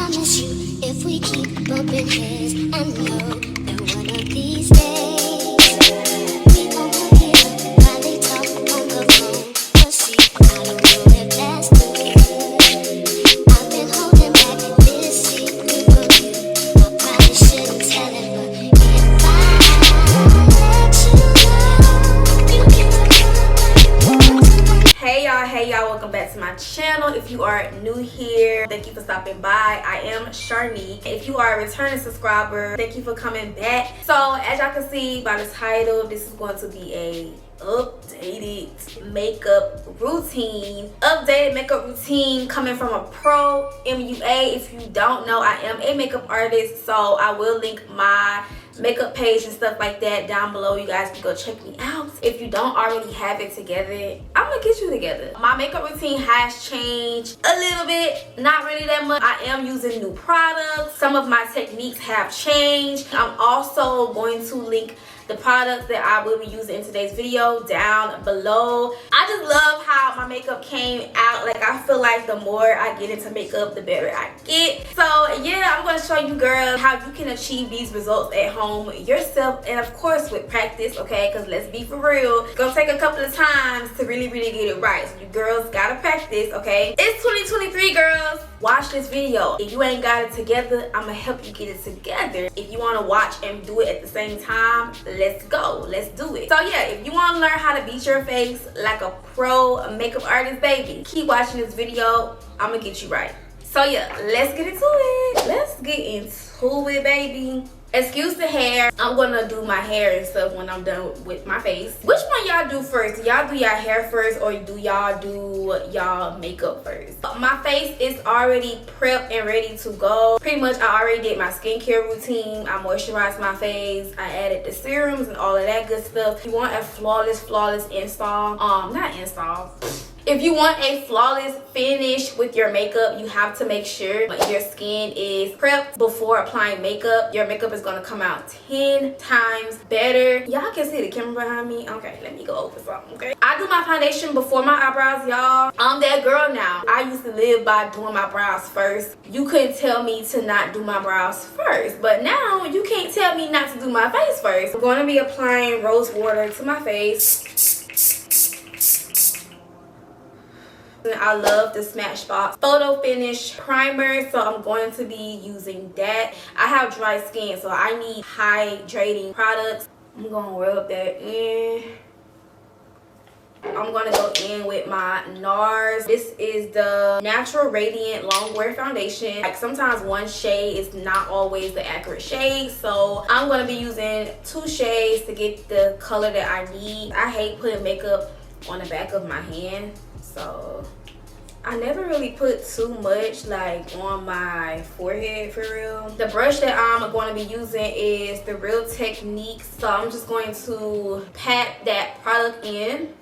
promise you, if we keep bumping heads, I know that one of these days we gon' forget while they talk on the phone. But see, I don't know if that's the case. I've been holding back this secret from you. I probably shouldn't tell it, but if I let you know, you can. Hey y'all, welcome back to my channel. If you are new here, thank you for stopping by. I am Charniq. If you are a returning subscriber, thank you for coming back. So as y'all can see by the title, this is going to be a updated makeup routine. Coming from a pro MUA. If you don't know, I am a makeup artist, so I will link my makeup page and stuff like that down below. You guys can go check me out. If you don't already have it together, I'm gonna get you together. My makeup routine has changed a little bit, not really that much. I am using new products. Some of my techniques have changed. I'm also going to link the products that I will be using in today's video down below. I just love how my makeup came out. Like, I feel like the more I get into makeup, the better I get. So yeah, I'm gonna show you girls how you can achieve these results at home yourself, and of course with practice, okay? Because let's be for real, it's gonna take a couple of times to really get it right. So you girls gotta practice, okay? It's 2023, girls. Watch this video. If you ain't got it together, I'm gonna help you get it together. If you want to watch and do it at the same time, let's go, let's do it. So yeah, if you want to learn how to beat your face like a pro makeup artist, baby, keep watching this video. I'm gonna get you right. So yeah, let's get into it. Let's get into it, baby. Excuse the hair. I'm gonna do my hair and stuff when I'm done with my face. Which one y'all do first? Y'all do y'all hair first, or do y'all do y'all makeup first? My face is already prepped and ready to go. Pretty much I already did my skincare routine. I moisturized my face. I added the serums and all of that good stuff. If you want a flawless install, not install. If you want a flawless finish with your makeup, you have to make sure your skin is prepped before applying makeup. Your makeup is gonna come out 10 times better. Y'all can see the camera behind me. Okay, let me go over something, okay? I do my foundation before my eyebrows, y'all. I'm that girl now. I used to live by doing my brows first. You couldn't tell me to not do my brows first, but now you can't tell me not to do my face first. I'm gonna be applying rose water to my face. I love the Smashbox Photo Finish Primer, so I'm going to be using that. I have dry skin, so I need hydrating products. I'm gonna rub that in. I'm gonna go in with my NARS. This is the Natural Radiant Longwear Foundation. Like, sometimes one shade is not always the accurate shade, so I'm gonna be using 2 shades to get the color that I need. I hate putting makeup on the back of my hand, so I never really put too much like on my forehead for real. The brush that I'm going to be using is the Real Technique, so I'm just going to pat that product in.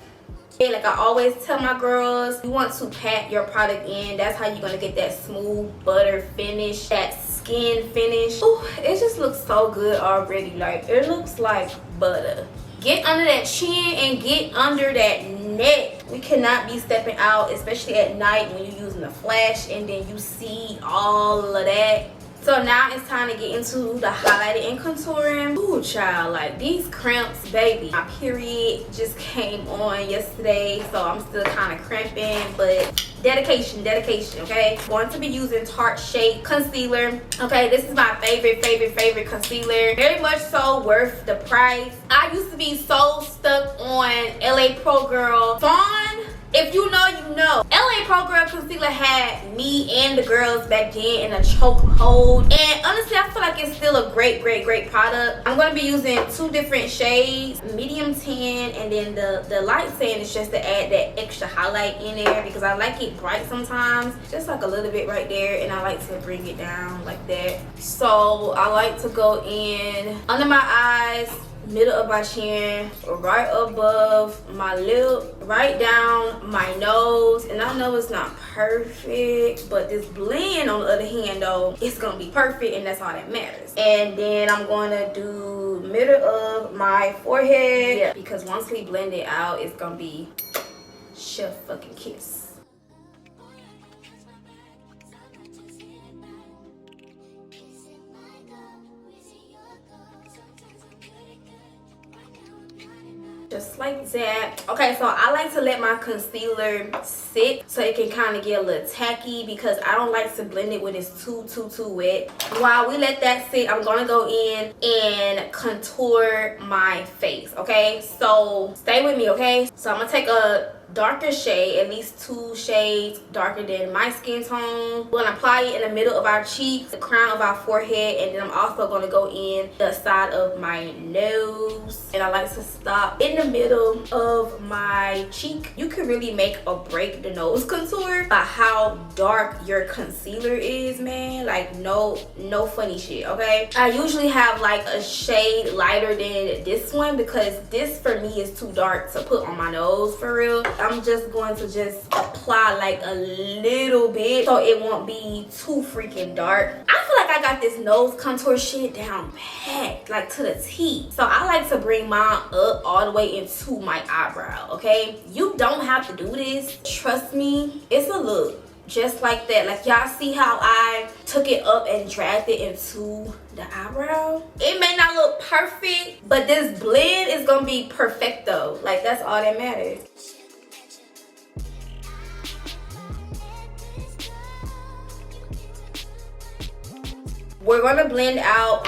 Like I always tell my girls, you want to pat your product in. That's how you're going to get that smooth butter finish, that skin finish. Ooh, it just looks so good already. Like, it looks like butter. Get under that chin and get under that neck. We cannot be stepping out, especially at night when you're using the flash and then you see all of that. So now it's time to get into the highlighting and contouring. Ooh, child, like these cramps, baby. My period just came on yesterday, so I'm still kind of cramping, but dedication, okay? I'm going to be using Tarte Shape Concealer. Okay, this is my favorite concealer. Very much so worth the price. I used to be so stuck on LA Pro Girl Fawn. If you know, you know. LA Pro Girl Concealer had me and the girls back then in a chokehold. And honestly, I feel like it's still a great product. I'm going to be using 2 different shades. Medium tan, and then the light tan is just to add that extra highlight in there because I like it bright sometimes. Just like a little bit right there, and I like to bring it down like that. So I like to go in under my eyes, middle of my chin, right above my lip, right down my nose. And I know it's not perfect, but this blend on the other hand though, it's gonna be perfect, and that's all that matters. And then I'm gonna do middle of my forehead, yeah, because once we blend it out, it's gonna be chef fucking kiss. just like that. Okay, so I like to let my concealer sit so it can kind of get a little tacky, because I don't like to blend it when it's too wet. While we let that sit, I'm gonna go in and contour my face. Okay, so stay with me. Okay, so I'm gonna take a darker shade, at least 2 shades darker than my skin tone. We're gonna apply it in the middle of our cheeks, the crown of our forehead, and then I'm also gonna go in the side of my nose. And I like to stop in the middle of my cheek. You can really make or break the nose contour by how dark your concealer is, man. Like no funny shit, okay? I usually have like a shade lighter than this one, because this for me is too dark to put on my nose for real. I'm just going to just apply like a little bit so it won't be too freaking dark. I feel like I got this nose contour shit down pat, like to the T. So I like to bring mine up all the way into my eyebrow, okay? You don't have to do this. Trust me, it's a look just like that. Like y'all see how I took it up and dragged it into the eyebrow? It may not look perfect, but this blend is gonna be perfecto. Like that's all that matters. We're gonna blend out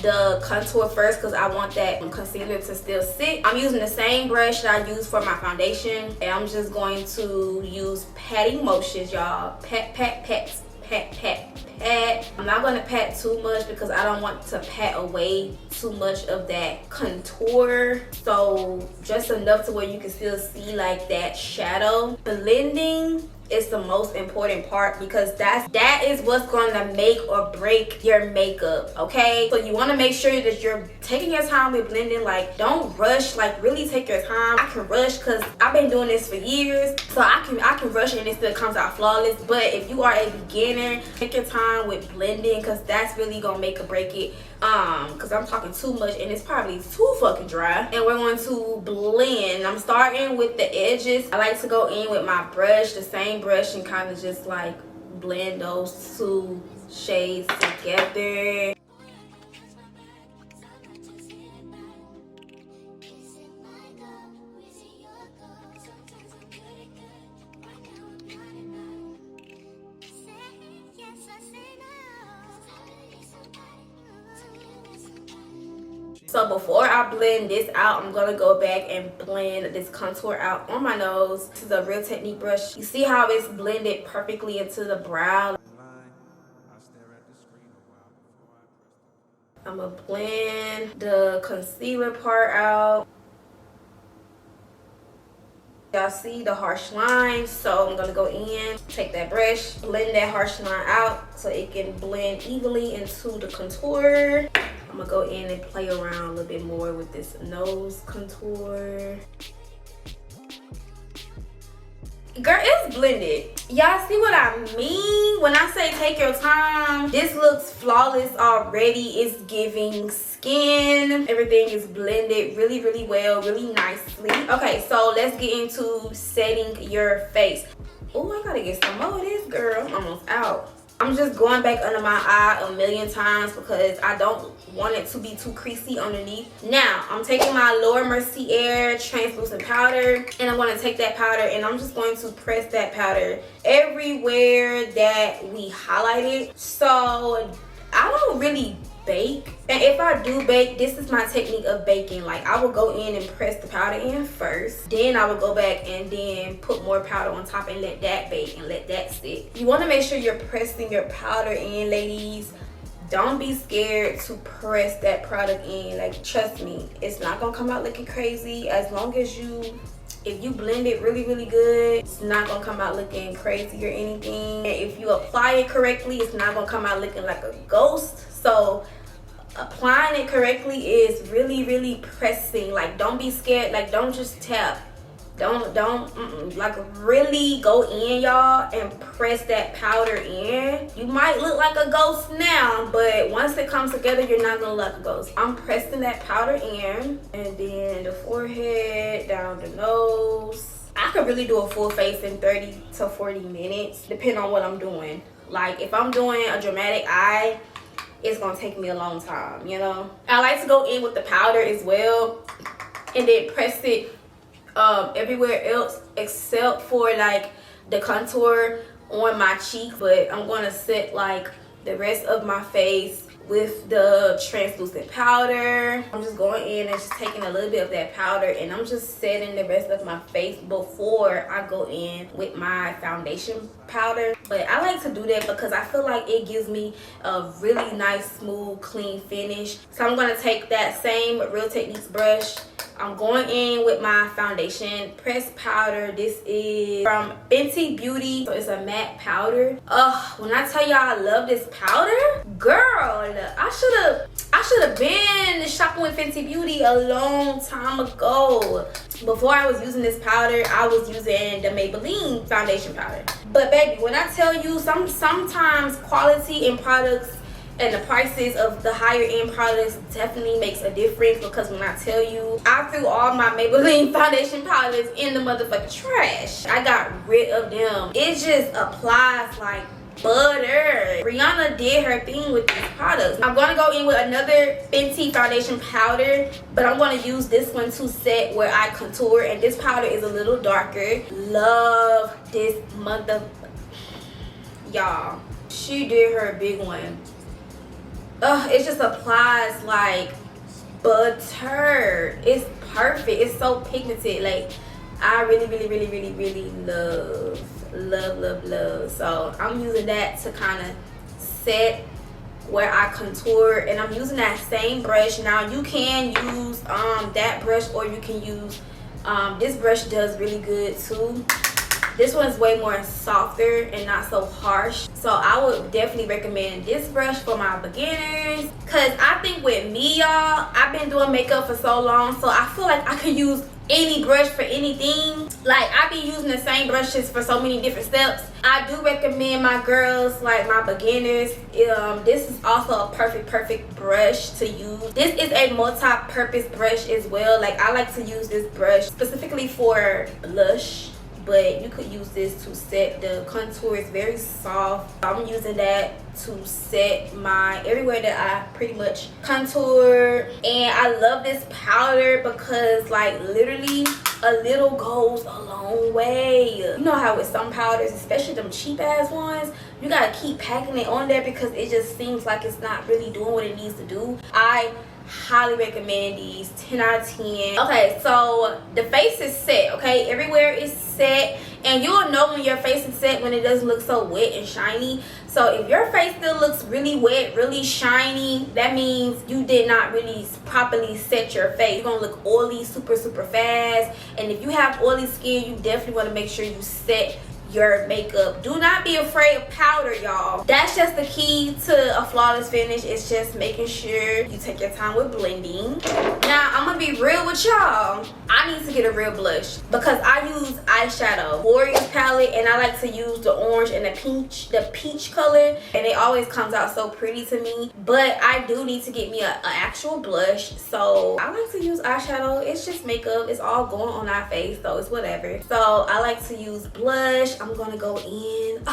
the contour first, because I want that concealer to still sit. I'm using the same brush that I use for my foundation, and I'm just going to use patting motions, y'all. Pat, pat, pat, pat, pat, pat. I'm not gonna pat too much because I don't want to pat away too much of that contour. So just enough to where you can still see like that shadow. Blending is the most important part, because that is what's going to make or break your makeup, okay? So you want to make sure that you're taking your time with blending. Like don't rush, like really take your time. I can rush because I've been doing this for years, so I can rush and it still comes out flawless. But if you are a beginner, take your time with blending, because that's really gonna make or break it. Because I'm talking too much and it's probably too fucking dry. And we're going to blend. I'm starting with the edges. I like to go in with my brush, the same brush, and kind of just like blend those 2 shades together. So before I blend this out, I'm gonna go back and blend this contour out on my nose. This is a Real Technique brush. You see how it's blended perfectly into the brow. I'm gonna blend the concealer part out. Y'all see the harsh lines, so I'm gonna go in, take that brush, blend that harsh line out so it can blend evenly into the contour. I'm gonna go in and play around a little bit more with this nose contour. Girl, it's blended. Y'all see what I mean when I say take your time? This looks flawless already. It's giving skin. Everything is blended really, really well, really nicely. Okay, so let's get into setting your face. Oh, I gotta get some more of this, girl. I'm almost out. I'm just going back under my eye a million times because I don't want it to be too creasy underneath. Now, I'm taking my Laura Mercier translucent powder, and I'm going to take that powder and I'm just going to press that powder everywhere that we highlighted. So I don't really bake, and if I do bake, this is my technique of baking. Like, I will go in and press the powder in first, then I will go back and then put more powder on top and let that bake and let that sit. You want to make sure you're pressing your powder in, ladies. Don't be scared to press that product in. Like, trust me, it's not gonna come out looking crazy. As long as if you blend it really, really good, it's not gonna come out looking crazy or anything. And if you apply it correctly, it's not gonna come out looking like a ghost. So applying it correctly is really, really pressing. Like, don't be scared. Like, don't just tap. Like, really go in, y'all, and press that powder in. You might look like a ghost now, but once it comes together, you're not gonna look like a ghost. I'm pressing that powder in, and then the forehead, down the nose. I could really do a full face in 30 to 40 minutes, depending on what I'm doing. Like, if I'm doing a dramatic eye, it's gonna take me a long time, you know. I like to go in with the powder as well and then press it everywhere else except for like the contour on my cheek. But I'm going to set like the rest of my face with the translucent powder. I'm just going in and just taking a little bit of that powder, and I'm just setting the rest of my face before I go in with my foundation powder. But I like to do that because I feel like it gives me a really nice, smooth, clean finish. So I'm going to take that same Real Techniques brush. I'm going in with my foundation pressed powder. This is from Fenty Beauty, so it's a matte powder. When I tell y'all I love this powder, girl, I should have been shopping with Fenty Beauty a long time ago. Before I was using this powder, I was using the Maybelline foundation powder. But baby, when I tell you, sometimes quality in products and the prices of the higher end products definitely makes a difference. Because when I tell you, I threw all my Maybelline foundation powders in the motherfucking trash. I got rid of them. It just applies like butter. Rihanna did her thing with these products. I'm going to go in with another Fenty foundation powder, but I'm going to use this one to set where I contour, and this powder is a little darker. Love this y'all. She did her big one. It just applies like butter. It's perfect. It's so pigmented. Like, I really love. So I'm using that to kind of set where I contour, and I'm using that same brush. Now you can use that brush, or you can use this brush. Does really good too. This one's way more softer and not so harsh. So I would definitely recommend this brush for my beginners. Cause I think with me, y'all, I've been doing makeup for so long, so I feel like I can use any brush for anything. Like, I be using the same brushes for so many different steps. I do recommend my girls, like my beginners, this is also a perfect brush to use. This is a multi-purpose brush as well. Like, I like to use this brush specifically for blush, but you could use this to set the contour. It's very soft. I'm using that to set my everywhere that I pretty much contour. And I love this powder because, like, literally a little goes a long way. You know how with some powders, especially them cheap ass ones, you gotta keep packing it on there because it just seems like it's not really doing what it needs to do. I highly recommend these. 10 out of 10. Okay, so the face is set. Okay, everywhere is set, and you'll know when your face is set when it doesn't look so wet and shiny. So if your face still looks really wet, really shiny, that means you did not really properly set your face. You're gonna look oily super fast, and if you have oily skin, you definitely want to make sure you set your makeup. Do not be afraid of powder, y'all. That's just the key to a flawless finish. It's just making sure you take your time with blending. Now I'm gonna be real with y'all. I need to get a real blush because I use eyeshadow Warriors palette, and I like to use the orange and the peach color, and it always comes out so pretty to me. But I do need to get me an actual blush, so I like to use eyeshadow. It's just makeup. It's all going on our face, so it's whatever. So I like to use blush. I'm gonna go in.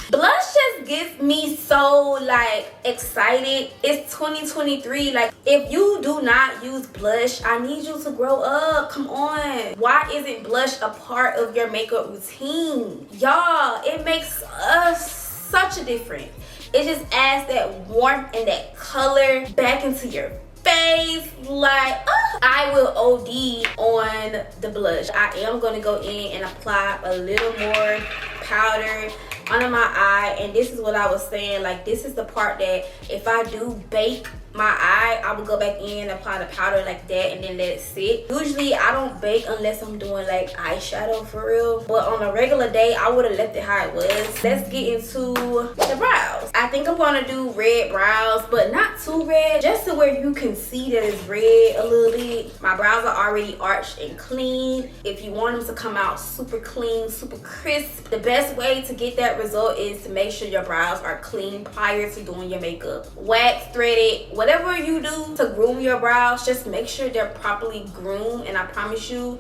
Blush just gets me so like excited. It's 2023. Like, if you do not use blush, I need you to grow up. Come on. Why isn't blush a part of your makeup routine? Y'all, it makes us such a difference. It just adds that warmth and that color back into your face. Like, I will OD on the blush. I am gonna go in and apply a little more powder under my eye. And this is what I was saying, like, this is the part that if I do bake my eye, I will go back in and apply the powder like that and then let it sit. Usually I don't bake unless I'm doing like eyeshadow for real, but on a regular day I would have left it how it was. Let's get into the brows. I think I'm gonna do red brows, but not too red, just to where you can see that it's red a little bit. My brows are already arched and clean. If you want them to come out super clean, super crisp, the best way to get that result is to make sure your brows are clean prior to doing your makeup. Wax, threaded, whatever you do to groom your brows, just make sure they're properly groomed, and I promise you,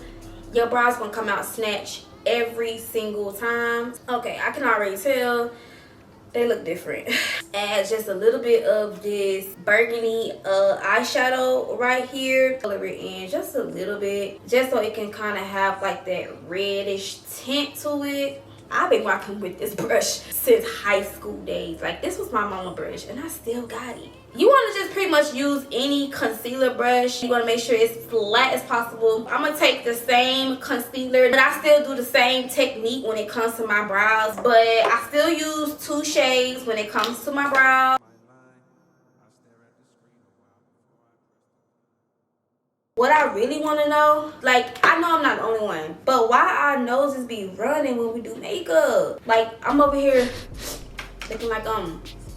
your brows gonna come out snatched every single time. Okay, I can already tell They look different. Add just a little bit of this burgundy eyeshadow right here. Color it in just a little bit, just so it can kind of have like that reddish tint to it. I've been rocking with this brush since high school days. Like, this was my mama brush and I still got it. You want to just pretty much use any concealer brush. You want to make sure it's flat as possible. I'm going to take the same concealer, but I still do the same technique when it comes to my brows. But I still use 2 shades when it comes to my brows. What I really want to know, like, I know I'm not the only one, but why our noses be running when we do makeup? Like, I'm over here looking like,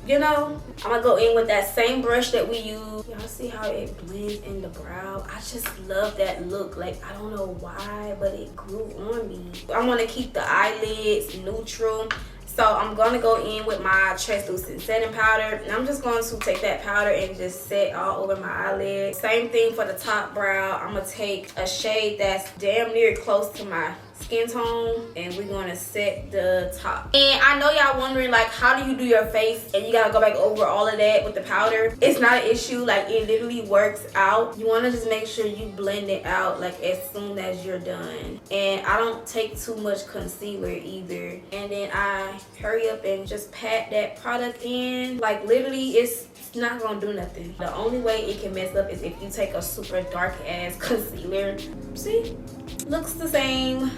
you know, I'm gonna go in with that same brush that we use. Y'all see how it blends in the brow? I just love that look. Like, I don't know why, but it grew on me. I want to keep the eyelids neutral. So I'm gonna go in with my translucent setting powder, and I'm just going to take that powder and just set all over my eyelid. Same thing for the top brow. I'm gonna take a shade that's damn near close to my skin tone, and we're gonna set the top. And I know y'all wondering, like, how do you do your face and you gotta go back over all of that with the powder? It's not an issue. Like, it literally works out. You want to just make sure you blend it out like as soon as you're done. And I don't take too much concealer either, and then I hurry up and just pat that product in. Like, literally, it's not gonna do nothing. The only way it can mess up is if you take a super dark ass concealer. See, looks the same.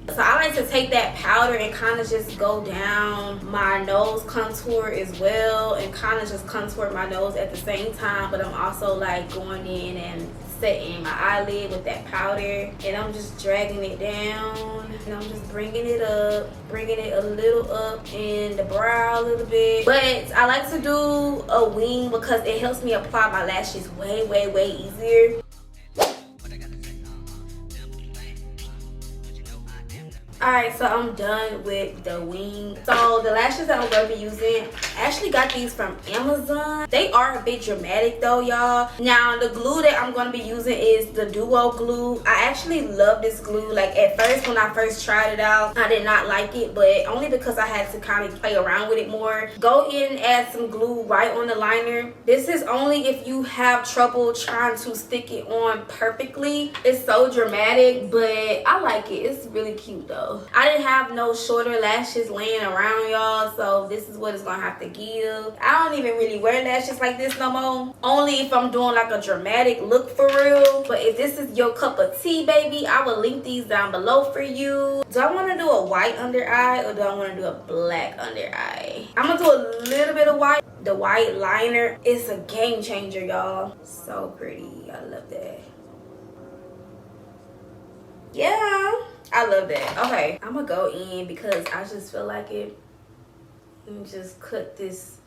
So I like to take that powder and kind of just go down my nose contour as well, and kind of just contour my nose at the same time. But I'm also like going in and setting my eyelid with that powder, and I'm just dragging it down, and I'm just bringing it up, bringing it a little up in the brow a little bit. But I like to do a wing because it helps me apply my lashes way easier. Alright, so I'm done with the wing. So the lashes that I'm going to be using, I actually got these from Amazon. They are a bit dramatic though, y'all. Now, the glue that I'm going to be using is the Duo glue. I actually love this glue. Like, at first, when I first tried it out, I did not like it, but only because I had to kind of play around with it more. Go in and add some glue right on the liner. This is only if you have trouble trying to stick it on perfectly. It's so dramatic, but I like it. It's really cute though. I didn't have no shorter lashes laying around, y'all, so this is what it's gonna have to give. I don't even really wear lashes like this no more, only if I'm doing like a dramatic look for real. But if this is your cup of tea, baby, I will link these down below for you. Do I want to do a white under eye or do I want to do a black under eye? I'm gonna do a little bit of white. The white liner is a game changer, y'all. So pretty. I love that. Yeah, I love that. Okay, I'm gonna go in because I just feel like it. Let me just cut this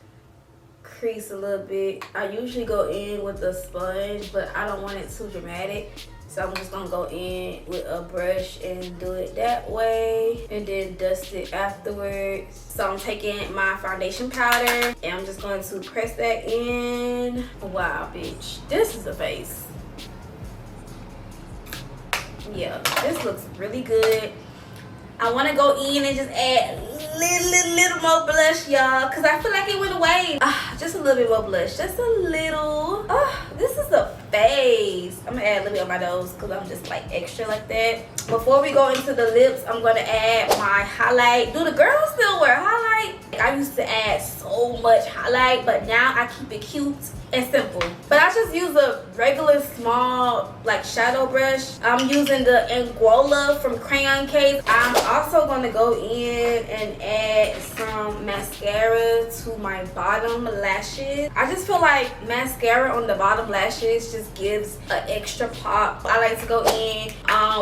crease a little bit. I usually go in with a sponge, but I don't want it too dramatic, so I'm just gonna go in with a brush and do it that way, and then dust it afterwards. So I'm taking my foundation powder and I'm just going to press that in. Wow, bitch, this is a face. Yeah, this looks really good. I want to go in and just add little more blush, y'all, because I feel like it went away. Just a little bit more blush, just a little. This is a face. I'm gonna add a little bit on my nose because I'm just like extra like that. Before we go into the lips, I'm gonna add my highlight. Do the girls still wear highlight? I used to add so much highlight, but now I keep it cute and simple. But I just use a regular small like shadow brush. I'm using the Anguilla from Crayon Case. I'm also gonna go in and add some mascara to my bottom lashes. I just feel like mascara on the bottom lashes just gives an extra pop. I like to go in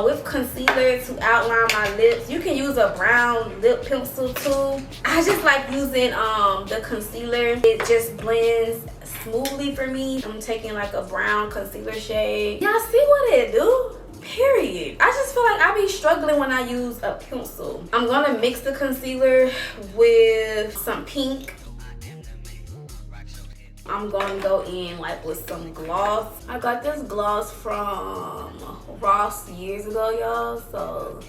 with concealer to outline my lips. You can use a brown lip pencil too. I just like using the concealer. It just blends smoothly for me. I'm taking like a brown concealer shade. Y'all see what it do? Period. I just feel like I be struggling when I use a pencil. I'm gonna mix the concealer with some pink. I'm gonna go in like with some gloss. I got this gloss from Ross years ago, y'all, so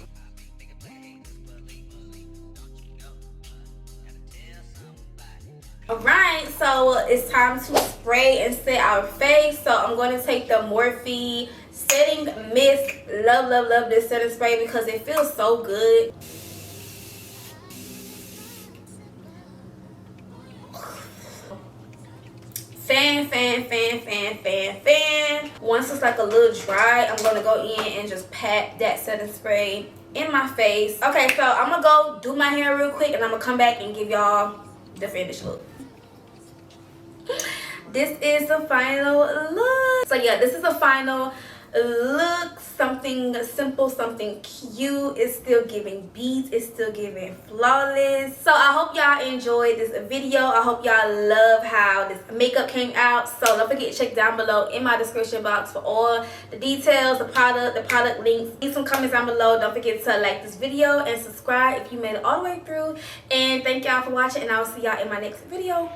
Alright, so it's time to spray and set our face. So I'm going to take the Morphe Setting Mist. Love, love, love this setting spray because it feels so good. Fan. Once it's like a little dry, I'm gonna go in and just pat that setting spray in my face. Okay, so I'm gonna go do my hair real quick and I'm gonna come back and give y'all the finished look. This is the final look. So yeah, this is the final look. Something simple, something cute. It's still giving beats, it's still giving flawless. So I hope y'all enjoyed this video. I hope y'all love how this makeup came out. So don't forget to check down below in my description box for all the details, the product links. Leave some comments down below. Don't forget to like this video and subscribe if you made it all the way through. And thank y'all for watching, and I will see y'all in my next video.